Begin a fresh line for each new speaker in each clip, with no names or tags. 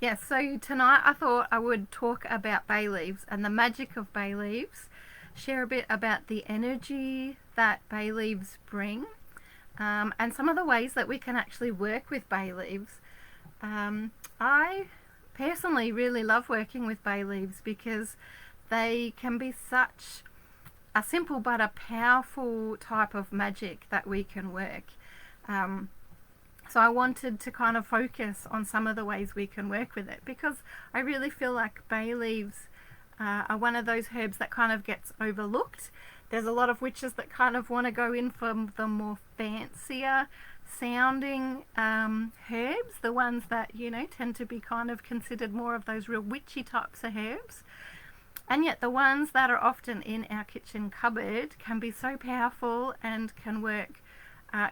Yes, so tonight I thought I would talk about bay leaves and the magic of bay leaves, share a bit about the energy that bay leaves bring, and some of the ways that we can actually work with bay leaves. I personally really love working with bay leaves because they can be such a simple but a powerful type of magic that we can work. So I wanted to kind of focus on some of the ways we can work with it, because I really feel like bay leaves are one of those herbs that kind of gets overlooked. There's a lot of witches that kind of want to go in for the more fancier sounding herbs, the ones that, tend to be kind of considered more of those real witchy types of herbs. And yet the ones that are often in our kitchen cupboard can be so powerful and can work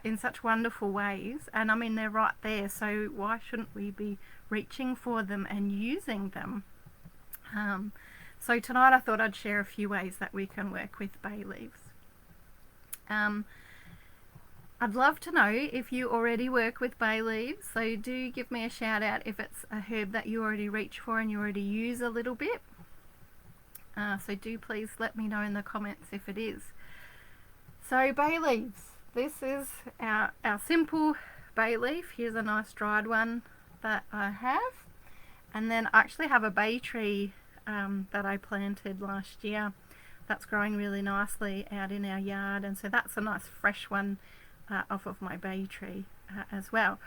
in such wonderful ways. And I mean, they're right there, so why shouldn't we be reaching for them and using them? So tonight I thought I'd share a few ways that we can work with bay leaves. I'd love to know if you already work with bay leaves, so do give me a shout out if it's a herb that you already reach for and you already use a little bit. So do please let me know in the comments if it is. So bay leaves. This is our simple bay leaf. Here's a nice dried one that I have. And then I actually have a bay tree that I planted last year that's growing really nicely out in our yard. And so that's a nice fresh one off of my bay tree as well.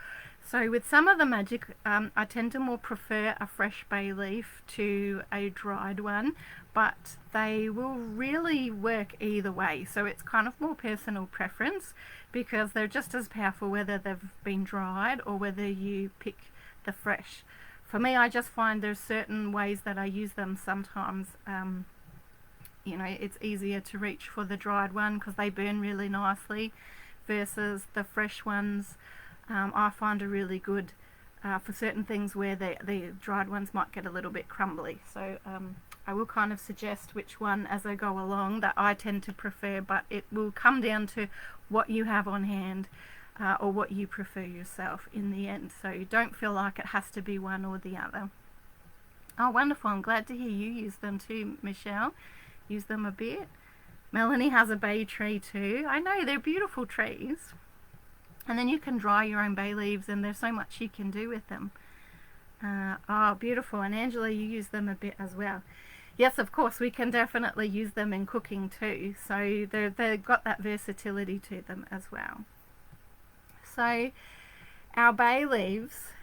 So with some of the magic, I tend to more prefer a fresh bay leaf to a dried one, but they will really work either way. So it's kind of more personal preference, because they're just as powerful whether they've been dried or whether you pick the fresh. For me, I just find there's certain ways that I use them sometimes. It's easier to reach for the dried one because they burn really nicely, versus the fresh ones. I find are really good for certain things where the dried ones might get a little bit crumbly. So I will kind of suggest which one as I go along that I tend to prefer, but it will come down to what you have on hand or what you prefer yourself in the end. So you don't feel like it has to be one or the other. Oh, wonderful. I'm glad to hear you use them too, Michelle. Use them a bit. Melanie has a bay tree too. I know, they're beautiful trees. And then you can dry your own bay leaves, and there's so much you can do with them. Oh, beautiful. And Angela, you use them a bit as well. Yes, of course, we can definitely use them in cooking too. So they've got that versatility to them as well. So our bay leaves,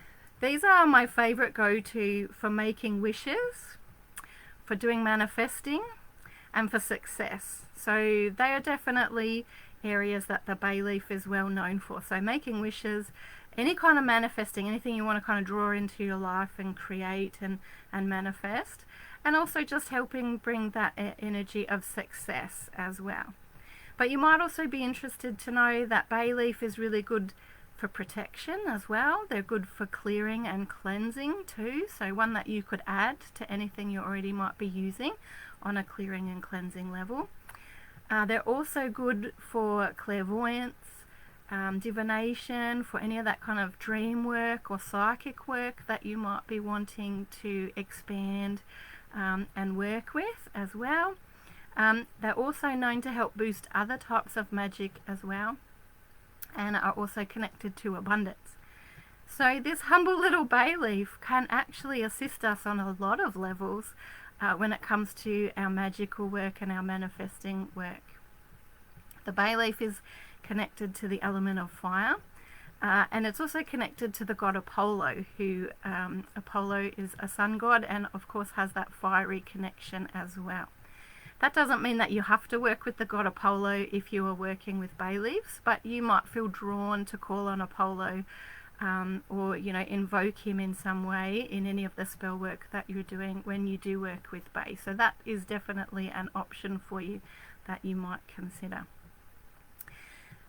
these are my favourite go-to for making wishes, for doing manifesting, and for success. So they are definitely areas that the bay leaf is well known for. So making wishes, any kind of manifesting, anything you want to kind of draw into your life and create and manifest, and also just helping bring that energy of success as well. But you might also be interested to know that bay leaf is really good for protection as well. They're good for clearing and cleansing too, so one that you could add to anything you already might be using on a clearing and cleansing level. They're also good for clairvoyance, divination, for any of that kind of dream work or psychic work that you might be wanting to expand and work with as well. They're also known to help boost other types of magic as well, and are also connected to abundance. So this humble little bay leaf can actually assist us on a lot of levels when it comes to our magical work and our manifesting work. The bay leaf is connected to the element of fire, and it's also connected to the god Apollo, who Apollo is a sun god and of course has that fiery connection as well. That doesn't mean that you have to work with the god Apollo if you are working with bay leaves, but you might feel drawn to call on Apollo or invoke him in some way in any of the spell work that you're doing when you do work with bay. So that is definitely an option for you that you might consider.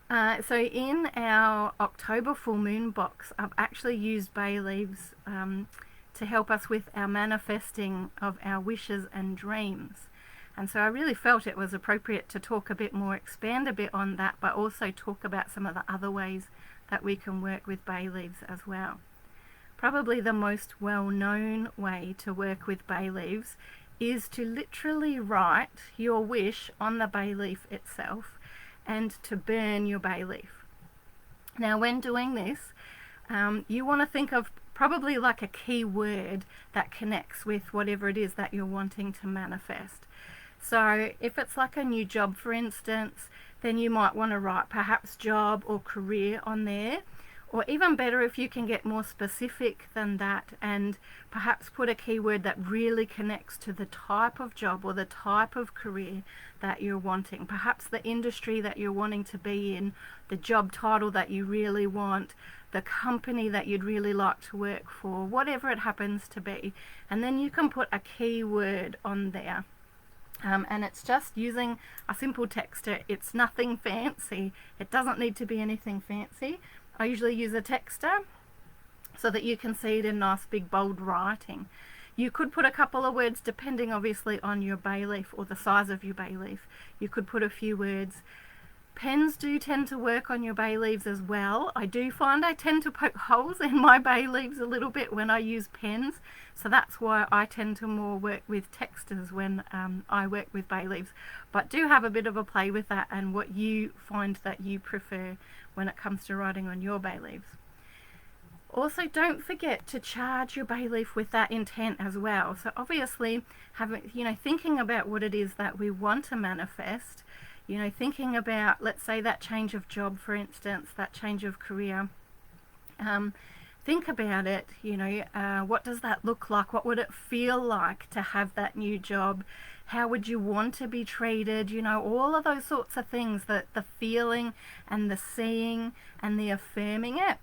So in our October full moon box, I've actually used bay leaves to help us with our manifesting of our wishes and dreams. And so I really felt it was appropriate to talk a bit more, expand a bit on that, but also talk about some of the other ways that we can work with bay leaves as well. probably the most well-known way to work with bay leaves is to literally write your wish on the bay leaf itself and to burn your bay leaf. Now, when doing this, you want to think of probably like a key word that connects with whatever it is that you're wanting to manifest. So if it's like a new job, for instance, then you might want to write perhaps job or career on there. Or even better, if you can get more specific than that and perhaps put a keyword that really connects to the type of job or the type of career that you're wanting. Perhaps the industry that you're wanting to be in, the job title that you really want, the company that you'd really like to work for, whatever it happens to be. And then you can put a keyword on there. And it's just using a simple texter. It's nothing fancy. It doesn't need to be anything fancy. I usually use a texter so that you can see it in nice big bold writing. You could put a couple of words depending obviously on your bay leaf or the size of your bay leaf. You could put a few words. Pens do tend to work on your bay leaves as well. I do find I tend to poke holes in my bay leaves a little bit when I use pens, so that's why I tend to more work with texters when I work with bay leaves. But do have a bit of a play with that and what you find that you prefer when it comes to writing on your bay leaves. Also, don't forget to charge your bay leaf with that intent as well. So obviously, thinking about what it is that we want to manifest, thinking about, let's say, that change of job, for instance, that change of career. Think about it, what does that look like? What would it feel like to have that new job? How would you want to be treated? All of those sorts of things, the feeling and the seeing and the affirming it.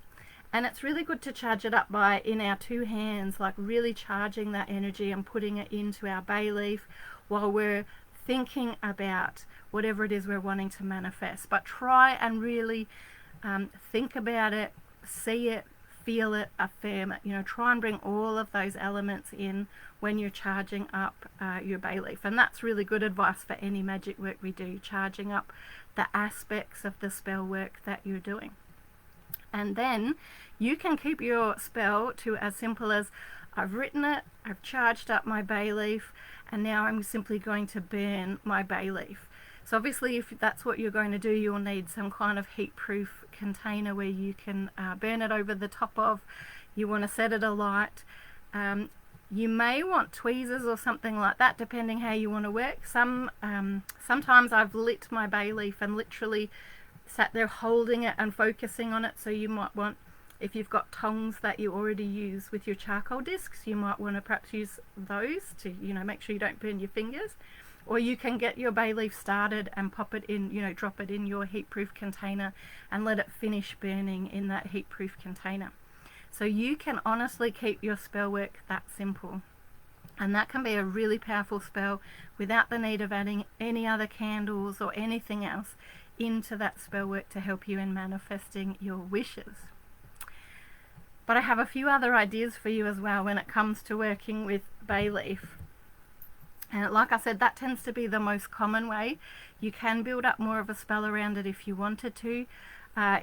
And it's really good to charge it up by, in our two hands, like really charging that energy and putting it into our bay leaf while we're thinking about whatever it is we're wanting to manifest. But try and really think about it, see it, feel it, affirm it. Try and bring all of those elements in when you're charging up your bay leaf. And that's really good advice for any magic work we do, charging up the aspects of the spell work that you're doing. And then you can keep your spell to as simple as, I've written it, I've charged up my bay leaf, and now I'm simply going to burn my bay leaf. So obviously, if that's what you're going to do, you'll need some kind of heat-proof container where you can burn it over the top of. You want to set it alight. You may want tweezers or something like that, depending how you want to work. Sometimes I've lit my bay leaf and literally sat there holding it and focusing on it. So you might want, if you've got tongs that you already use with your charcoal discs, you might want to perhaps use those to, make sure you don't burn your fingers. Or you can get your bay leaf started and pop it in, drop it in your heat-proof container and let it finish burning in that heat-proof container. So you can honestly keep your spell work that simple. And that can be a really powerful spell without the need of adding any other candles or anything else into that spell work to help you in manifesting your wishes. But I have a few other ideas for you as well when it comes to working with bay leaf. And like I said, that tends to be the most common way. You can build up more of a spell around it if you wanted to.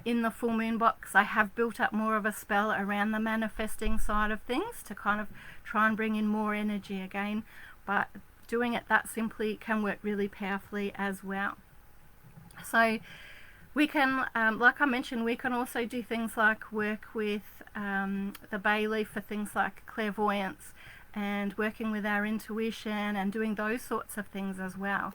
In the full moon box, I have built up more of a spell around the manifesting side of things to kind of try and bring in more energy again. But doing it that simply can work really powerfully as well. So we can, like I mentioned, we can also do things like work with the bay leaf for things like clairvoyance and working with our intuition and doing those sorts of things as well.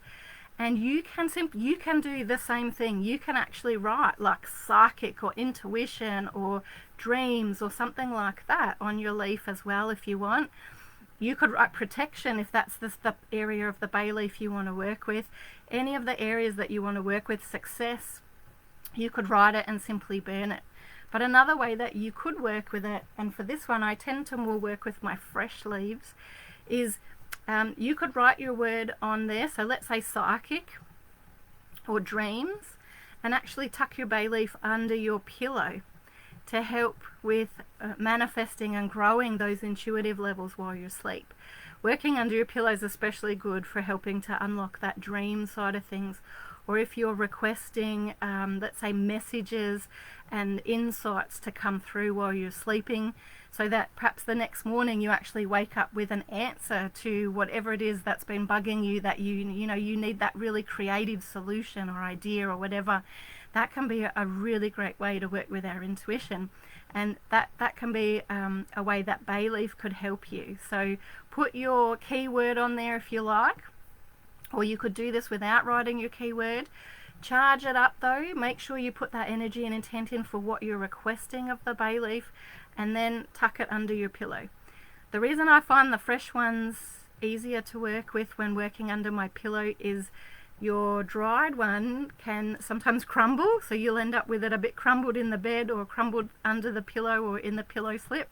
And you can do the same thing. You can actually write like psychic or intuition or dreams or something like that on your leaf as well if you want. You could write protection if that's the area of the bay leaf you want to work with. Any of the areas that you want to work with, success, you could write it and simply burn it. But another way that you could work with it, and for this one I tend to more work with my fresh leaves, is you could write your word on there. So let's say psychic or dreams, and actually tuck your bay leaf under your pillow to help with manifesting and growing those intuitive levels while you're asleep. Working under your pillow is especially good for helping to unlock that dream side of things, or if you're requesting, let's say, messages and insights to come through while you're sleeping, so that perhaps the next morning you actually wake up with an answer to whatever it is that's been bugging you, that you need that really creative solution or idea or whatever. That can be a really great way to work with our intuition, and that can be a way that bay leaf could help you. So put your keyword on there if you like, or you could do this without writing your keyword. Charge it up though, make sure you put that energy and intent in for what you're requesting of the bay leaf, and then tuck it under your pillow. The reason I find the fresh ones easier to work with when working under my pillow is your dried one can sometimes crumble, so you'll end up with it a bit crumbled in the bed or crumbled under the pillow or in the pillow slip,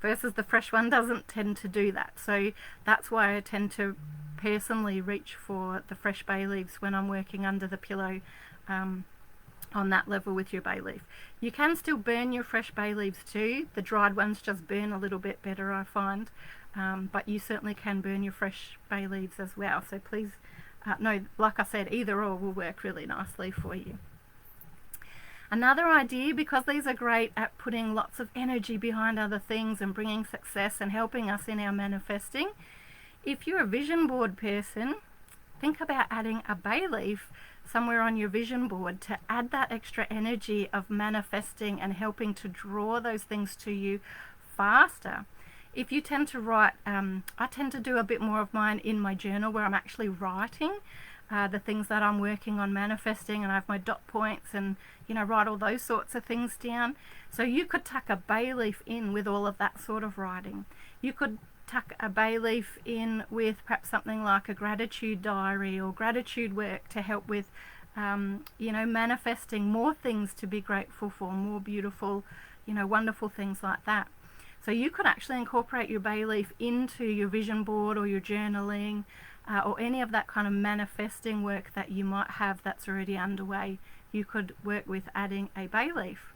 versus the fresh one doesn't tend to do that. So that's why I tend to personally reach for the fresh bay leaves when I'm working under the pillow on that level with your bay leaf. You can still burn your fresh bay leaves too. The dried ones just burn a little bit better, I find, but you certainly can burn your fresh bay leaves as well. So please no, like I said, either or will work really nicely for you. Another idea, because these are great at putting lots of energy behind other things and bringing success and helping us in our manifesting, if you're a vision board person, think about adding a bay leaf somewhere on your vision board to add that extra energy of manifesting and helping to draw those things to you faster. If you tend to write, I tend to do a bit more of mine in my journal where I'm actually writing the things that I'm working on manifesting, and I have my dot points and write all those sorts of things down. So you could tuck a bay leaf in with all of that sort of writing. You could tuck a bay leaf in with perhaps something like a gratitude diary or gratitude work to help with manifesting more things to be grateful for, more beautiful, wonderful things like that. So you could actually incorporate your bay leaf into your vision board or your journaling or any of that kind of manifesting work that you might have that's already underway. You could work with adding a bay leaf.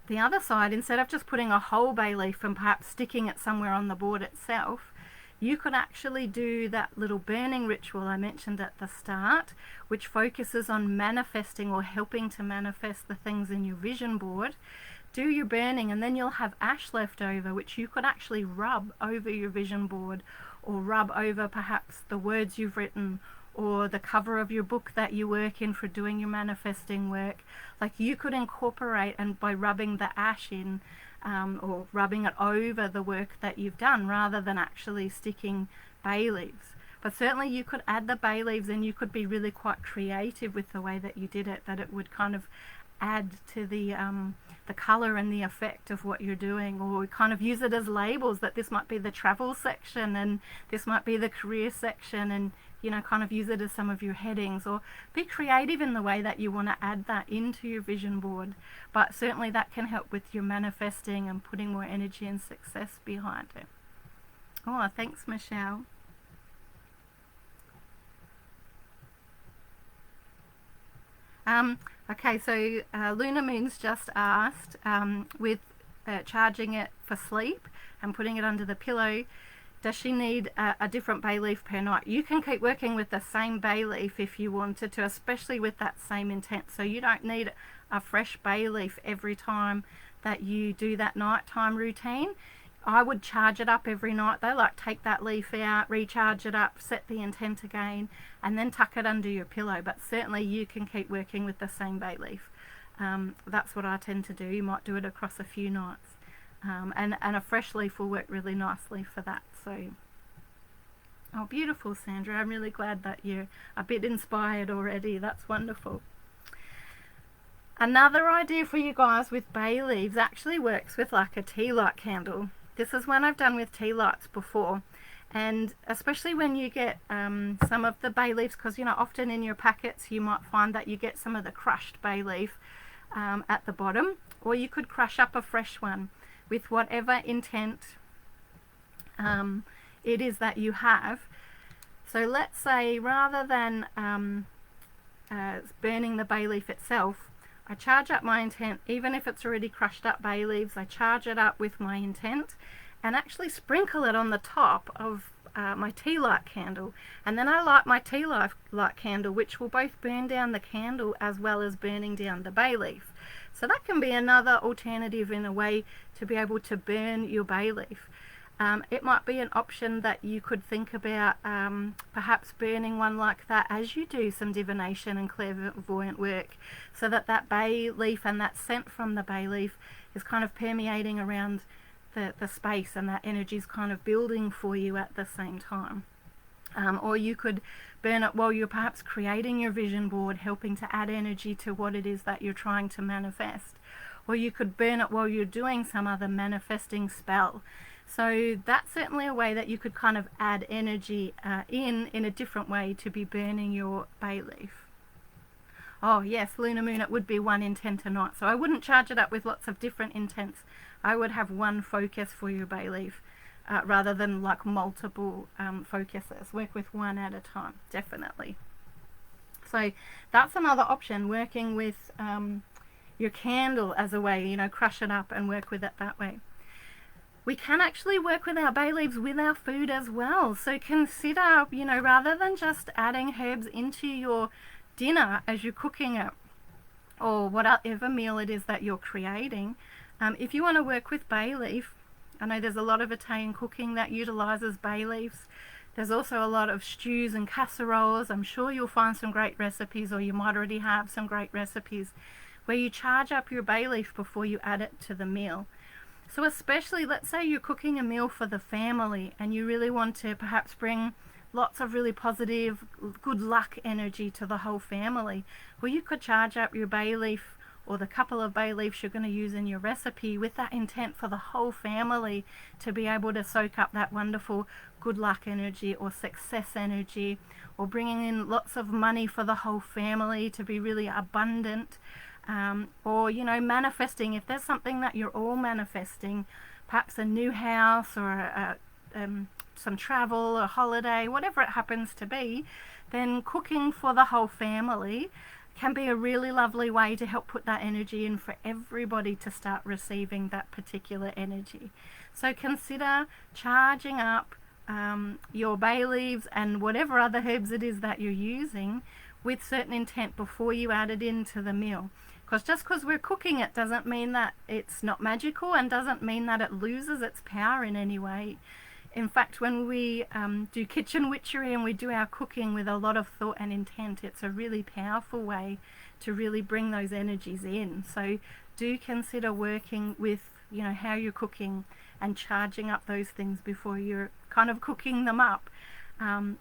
The other side, instead of just putting a whole bay leaf and perhaps sticking it somewhere on the board itself, you could actually do that little burning ritual I mentioned at the start, which focuses on manifesting or helping to manifest the things in your vision board. Do your burning, and then you'll have ash left over, which you could actually rub over your vision board, or rub over perhaps the words you've written, or the cover of your book that you work in for doing your manifesting work. Like, you could incorporate, and by rubbing the ash in or rubbing it over the work that you've done, rather than actually sticking bay leaves. But certainly you could add the bay leaves, and you could be really quite creative with the way that you did it, that it would kind of add to the colour and the effect of what you're doing, or kind of use it as labels, that this might be the travel section and this might be the career section, and kind of use it as some of your headings, or be creative in the way that you want to add that into your vision board. But certainly that can help with your manifesting and putting more energy and success behind it. Oh, thanks, Michelle. Okay, so Luna Moon's just asked, with charging it for sleep and putting it under the pillow, does she need a different bay leaf per night? You can keep working with the same bay leaf if you wanted to, especially with that same intent. So you don't need a fresh bay leaf every time that you do that nighttime routine. I would charge it up every night though, like take that leaf out, recharge it up, set the intent again, and then tuck it under your pillow. But certainly you can keep working with the same bay leaf. That's what I tend to do. You might do it across a few nights. And a fresh leaf will work really nicely for that. So, oh, beautiful, Sandra. I'm really glad that you're a bit inspired already. That's wonderful. Another idea for you guys with bay leaves actually works with like a tea light candle. This is one I've done with tea lights before, and especially when you get some of the bay leaves, because often in your packets you might find that you get some of the crushed bay leaf at the bottom, or you could crush up a fresh one with whatever intent it is that you have. So let's say rather than burning the bay leaf itself, I charge up my intent. Even if it's already crushed up bay leaves, I charge it up with my intent and actually sprinkle it on the top of my tea light candle, and then I light my tea light candle, which will both burn down the candle as well as burning down the bay leaf. So that can be another alternative in a way to be able to burn your bay leaf. It might be an option that you could think about, perhaps burning one like that as you do some divination and clairvoyant work, so that that bay leaf and that scent from the bay leaf is kind of permeating around the space, and that energy is kind of building for you at the same time. Or you could burn it while you're perhaps creating your vision board, helping to add energy to what it is that you're trying to manifest. Or you could burn it while you're doing some other manifesting spell. So that's certainly a way that you could kind of add energy in a different way to be burning your bay leaf. Oh yes, lunar moon, it would be one intent a night. So I wouldn't charge it up with lots of different intents. I would have one focus for your bay leaf rather than like multiple focuses. Work with one at a time, definitely. So that's another option, working with your candle as a way, crush it up and work with it that way. We can actually work with our bay leaves with our food as well. So consider, rather than just adding herbs into your dinner as you're cooking it, or whatever meal it is that you're creating, if you want to work with bay leaf, I know there's a lot of Italian cooking that utilizes bay leaves. There's also a lot of stews and casseroles. I'm sure you'll find some great recipes, or you might already have some great recipes, where you charge up your bay leaf before you add it to the meal. So especially, let's say you're cooking a meal for the family and you really want to perhaps bring lots of really positive, good luck energy to the whole family. Well, you could charge up your bay leaf, or the couple of bay leaves you're going to use in your recipe, with that intent for the whole family to be able to soak up that wonderful good luck energy or success energy, or bringing in lots of money for the whole family to be really abundant. Or manifesting, if there's something that you're all manifesting, perhaps a new house, or some travel, a holiday, whatever it happens to be, then cooking for the whole family can be a really lovely way to help put that energy in for everybody to start receiving that particular energy. So consider charging up your bay leaves and whatever other herbs it is that you're using with certain intent before you add it into the meal. Because just because we're cooking it doesn't mean that it's not magical, and doesn't mean that it loses its power in any way. In fact, when we do kitchen witchery and we do our cooking with a lot of thought and intent, it's a really powerful way to really bring those energies in. So do consider working with how you're cooking and charging up those things before you're kind of cooking them up. And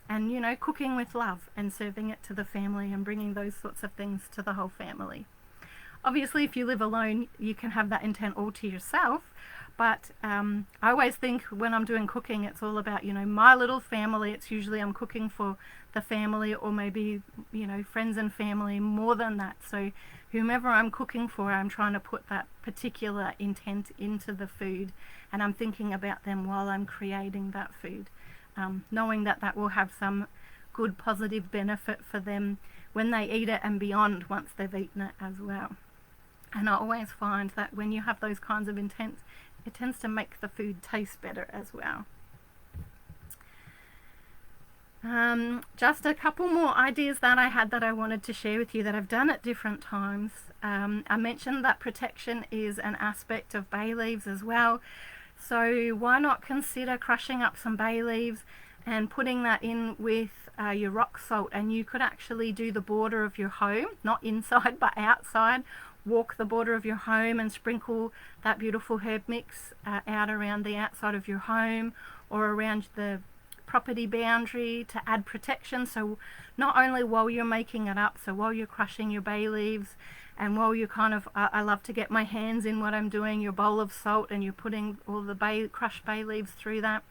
cooking with love and serving it to the family and bringing those sorts of things to the whole family. Obviously, if you live alone, you can have that intent all to yourself, but I always think when I'm doing cooking, it's all about, my little family. It's usually I'm cooking for the family, or maybe, friends and family more than that. So whomever I'm cooking for, I'm trying to put that particular intent into the food, and I'm thinking about them while I'm creating that food, knowing that that will have some good positive benefit for them when they eat it and beyond once they've eaten it as well. And I always find that when you have those kinds of intents, it tends to make the food taste better as well. Just a couple more ideas that I had that I wanted to share with you that I've done at different times. I mentioned that protection is an aspect of bay leaves as well. So why not consider crushing up some bay leaves and putting that in with your rock salt, and you could actually do the border of your home, not inside but outside. Walk the border of your home and sprinkle that beautiful herb mix out around the outside of your home, or around the property boundary, to add protection. So not only while you're making it up, so while you're crushing your bay leaves, and while you're I love to get my hands in what I'm doing, your bowl of salt, and you're putting all the crushed bay leaves through that,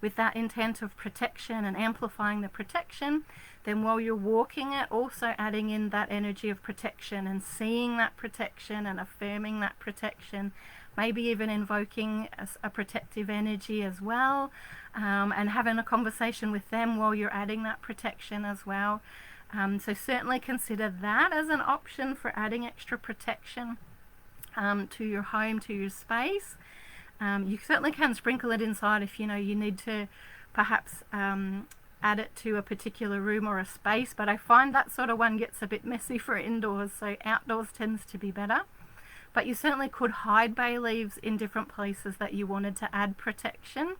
with that intent of protection and amplifying the protection. Then while you're walking it, also adding in that energy of protection and seeing that protection and affirming that protection, maybe even invoking a protective energy as well, and having a conversation with them while you're adding that protection as well. So certainly consider that as an option for adding extra protection to your home, to your space. You certainly can sprinkle it inside if you need to perhaps add it to a particular room or a space, but I find that sort of one gets a bit messy for indoors, so outdoors tends to be better. But you certainly could hide bay leaves in different places that you wanted to add protection.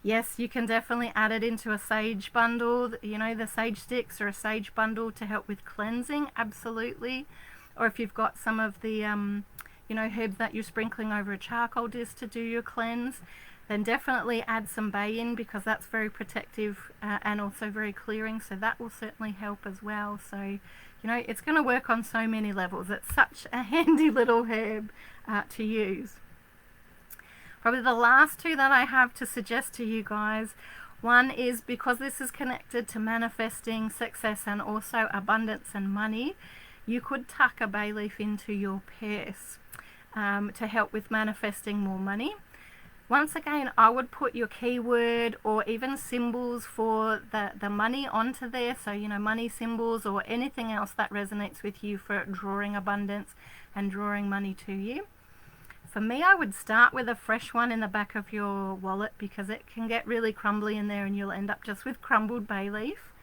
Yes, you can definitely add it into a sage bundle, you know, the sage sticks or a sage bundle to help with cleansing, absolutely. Or if you've got some of the, you know, herbs that you're sprinkling over a charcoal disc to do your cleanse, then definitely add some bay in, because that's very protective and also very clearing, so that will certainly help as well. So, you know, it's going to work on so many levels. It's such a handy little herb to use. Probably the last two that I have to suggest to you guys, one is, because this is connected to manifesting success and also abundance and money, you could tuck a bay leaf into your purse to help with manifesting more money. Once again, I would put your keyword or even symbols for the money onto there. So, you know, money symbols or anything else that resonates with you for drawing abundance and drawing money to you. For me, I would start with a fresh one in the back of your wallet, because it can get really crumbly in there and you'll end up just with crumbled bay leaf.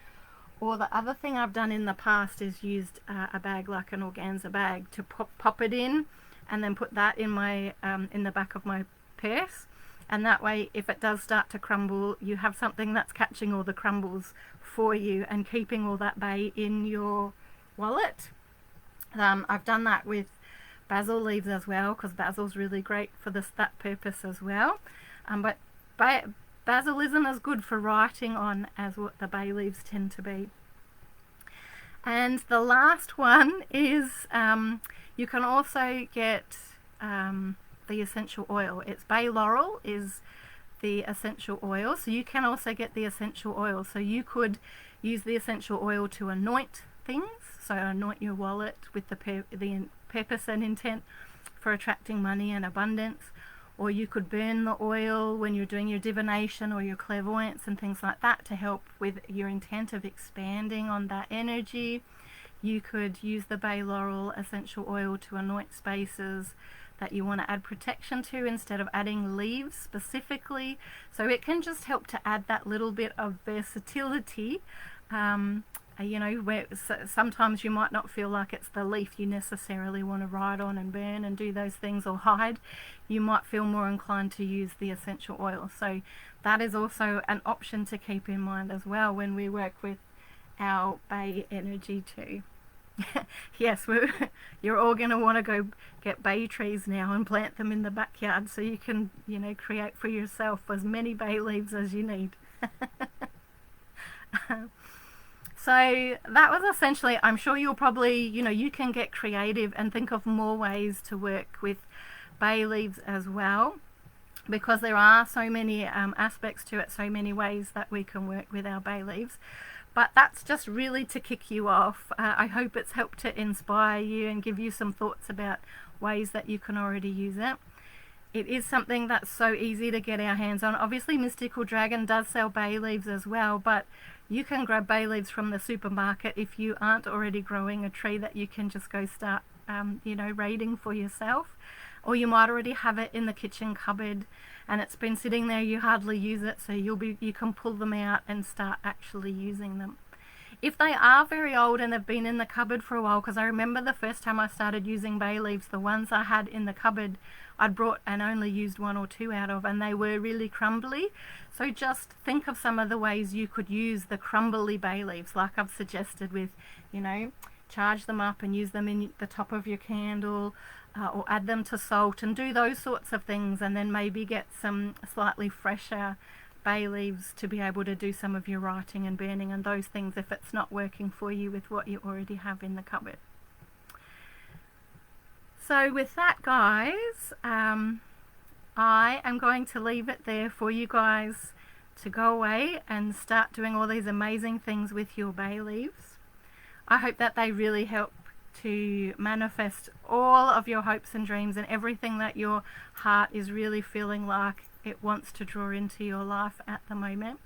Or the other thing I've done in the past is used a bag like an organza bag to pop it in, and then put that in my in the back of my purse. And that way, if it does start to crumble, you have something that's catching all the crumbles for you and keeping all that bay in your wallet. I've done that with basil leaves as well, because basil's really great for that purpose as well. But basil isn't as good for writing on as what the bay leaves tend to be. And the last one is you can also get the essential oil. It's bay laurel is the essential oil, so you can also get the essential oil. So you could use the essential oil to anoint things, so anoint your wallet with the purpose and intent for attracting money and abundance. Or you could burn the oil when you're doing your divination or your clairvoyance and things like that to help with your intent of expanding on that energy. You could use the bay laurel essential oil to anoint spaces that you want to add protection to, instead of adding leaves specifically. So it can just help to add that little bit of versatility. You know, where sometimes you might not feel like it's the leaf you necessarily want to write on and burn and do those things or hide. You might feel more inclined to use the essential oil. So that is also an option to keep in mind as well when we work with our bay energy too. Yes, you're all going to want to go get bay trees now and plant them in the backyard, so you can, you know, create for yourself as many bay leaves as you need. So that was essentially, I'm sure you'll probably, you know, you can get creative and think of more ways to work with bay leaves as well, because there are so many aspects to it, so many ways that we can work with our bay leaves. But that's just really to kick you off. I hope it's helped to inspire you and give you some thoughts about ways that you can already use it. It is something that's so easy to get our hands on. Obviously, Mystical Dragon does sell bay leaves as well, but you can grab bay leaves from the supermarket if you aren't already growing a tree that you can just go start, you know, raiding for yourself. Or you might already have it in the kitchen cupboard and it's been sitting there, you hardly use it, so you can pull them out and start actually using them. If they are very old and they've been in the cupboard for a while, because I remember the first time I started using bay leaves, the ones I had in the cupboard I'd brought and only used 1 or 2 out of, and they were really crumbly. So just think of some of the ways you could use the crumbly bay leaves, like I've suggested with, you know, charge them up and use them in the top of your candle, or add them to salt and do those sorts of things, and then maybe get some slightly fresher bay leaves to be able to do some of your writing and burning and those things if it's not working for you with what you already have in the cupboard. So with that, guys, I am going to leave it there for you guys to go away and start doing all these amazing things with your bay leaves. I hope that they really help to manifest all of your hopes and dreams and everything that your heart is really feeling like it wants to draw into your life at the moment.